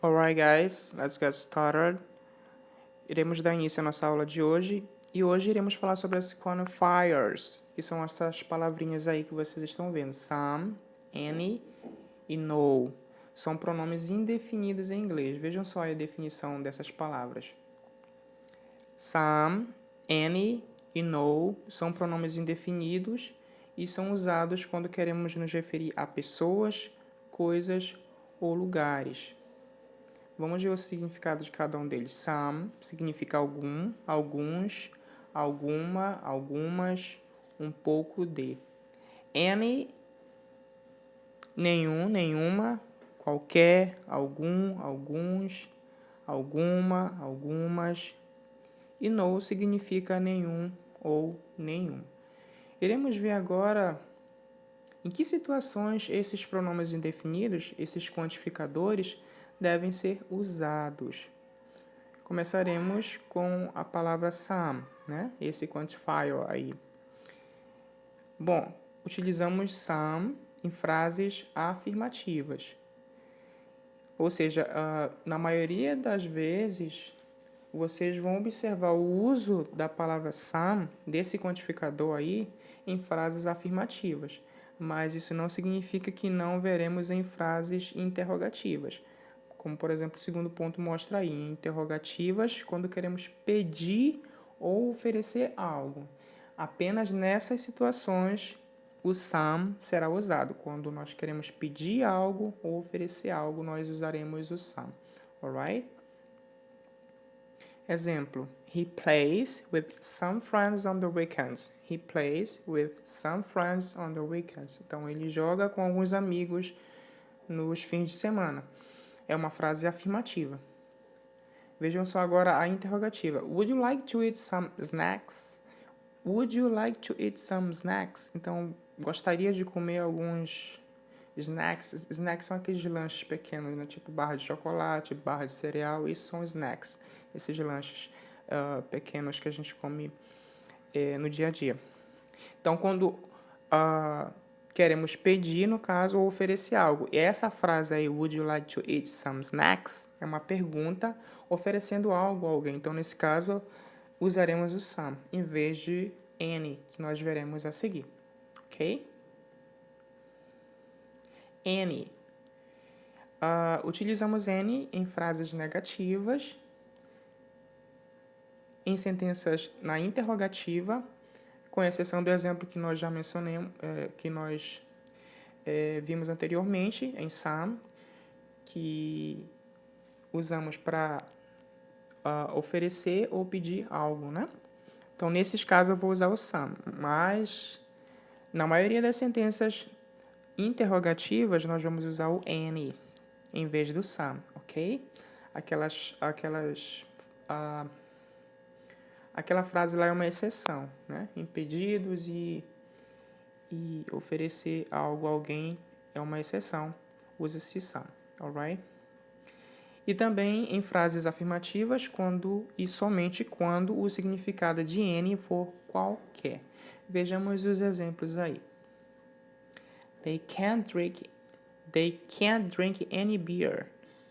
Alright, guys, let's get started. Iremos dar início à nossa aula de hoje e hoje iremos falar sobre as quantifiers, que são essas palavrinhas aí que vocês estão vendo. Some, any e no. São pronomes indefinidos em inglês. Vejam só a definição dessas palavras. Some, any e no são pronomes indefinidos e são usados quando queremos nos referir a pessoas, coisas ou lugares. Vamos ver o significado de cada um deles. Some significa algum, alguns, alguma, algumas, um pouco de. Any, nenhum, nenhuma, qualquer, algum, alguns, alguma, algumas. E no significa nenhum ou nenhum. Iremos ver agora em que situações esses pronomes indefinidos, esses quantificadores, devem ser usados. Começaremos com a palavra some, né? Esse quantifier aí. Bom, utilizamos some em frases afirmativas. Ou seja, na maioria das vezes, vocês vão observar o uso da palavra some, desse quantificador aí, em frases afirmativas. Mas isso não significa que não veremos em frases interrogativas. Como, por exemplo, o segundo ponto mostra aí, em interrogativas, quando queremos pedir ou oferecer algo. Apenas nessas situações, o some será usado. Quando nós queremos pedir algo ou oferecer algo, nós usaremos o some. Alright? Exemplo, he plays with some friends on the weekends. He plays with some friends on the weekends. Então, ele joga com alguns amigos nos fins de semana. É uma frase afirmativa. Vejam só agora a interrogativa. Would you like to eat some snacks? Would you like to eat some snacks? Então, gostaria de comer alguns snacks. Snacks são aqueles lanches pequenos, né? Tipo barra de chocolate, barra de cereal. Isso são snacks. Esses lanches pequenos que a gente come no dia a dia. Então, quando queremos pedir, no caso, ou oferecer algo. E essa frase aí, would you like to eat some snacks? É uma pergunta oferecendo algo a alguém. Então, nesse caso, usaremos o some, em vez de any, que nós veremos a seguir. Ok? Any. Utilizamos any em frases negativas, em sentenças na interrogativa, com exceção do exemplo que nós já mencionamos, que nós vimos anteriormente, em some, que usamos para oferecer ou pedir algo, né? Então, nesses casos, eu vou usar o some. Mas, na maioria das sentenças interrogativas, nós vamos usar o any em vez do some, ok? Aquela frase lá é uma exceção, né? Em pedidos e oferecer algo a alguém é uma exceção. Usa-se some, alright? E também em frases afirmativas, quando e somente quando o significado de any for qualquer. Vejamos os exemplos aí. They can't drink any beer.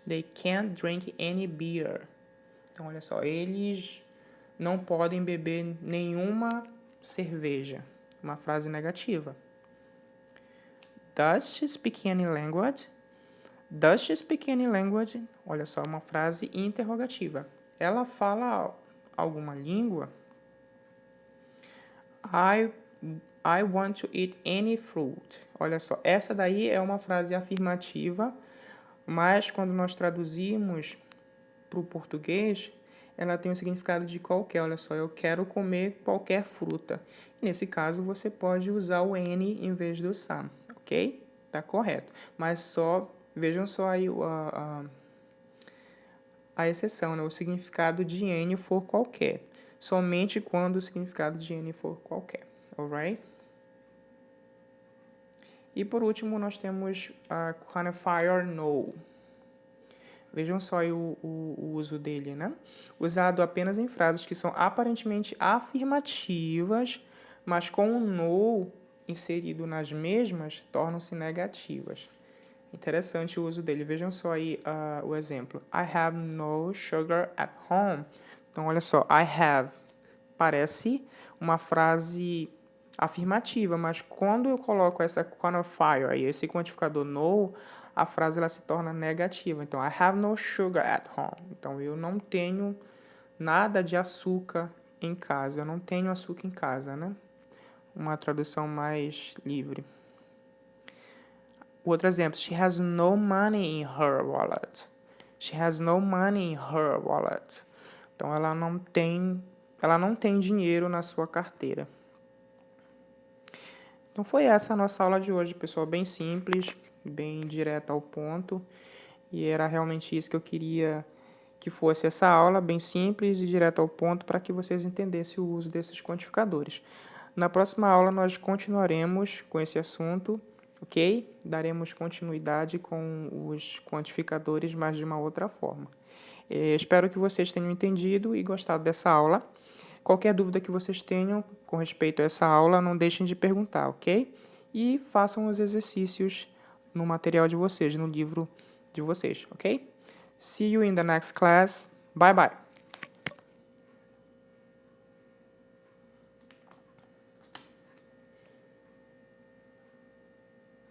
They can't drink any beer. Então, olha só, eles não podem beber nenhuma cerveja. Uma frase negativa. Does she speak any language? Does she speak any language? Olha só, uma frase interrogativa. Ela fala alguma língua? I want to eat any fruit. Olha só, essa daí é uma frase afirmativa, mas quando nós traduzimos para o português, ela tem o significado de qualquer. Olha só, eu quero comer qualquer fruta. Nesse caso, você pode usar o any em vez do some, ok? Tá correto. Mas só, vejam só aí a exceção, né? O significado de any for qualquer. Somente quando o significado de any for qualquer, alright? E por último, nós temos a quantifier no. Vejam só aí o uso dele, né? Usado apenas em frases que são aparentemente afirmativas, mas com o no inserido nas mesmas, tornam-se negativas. Interessante o uso dele. Vejam só aí o exemplo. I have no sugar at home. Então, olha só. I have parece uma frase afirmativa, mas quando eu coloco essa quantifier aí, esse quantificador no, a frase ela se torna negativa. Então, I have no sugar at home. Então, eu não tenho nada de açúcar em casa. Eu não tenho açúcar em casa, né? Uma tradução mais livre. O outro exemplo, she has no money in her wallet. She has no money in her wallet. Então, ela não tem dinheiro na sua carteira. Então, foi essa a nossa aula de hoje, pessoal. Bem simples, bem direta ao ponto. E era realmente isso que eu queria que fosse essa aula, bem simples e direta ao ponto, para que vocês entendessem o uso desses quantificadores. Na próxima aula, nós continuaremos com esse assunto, ok? Daremos continuidade com os quantificadores, mas de uma outra forma. Espero que vocês tenham entendido e gostado dessa aula. Qualquer dúvida que vocês tenham com respeito a essa aula, não deixem de perguntar, ok? E façam os exercícios no material de vocês, no livro de vocês, ok? See you in the next class. Bye bye.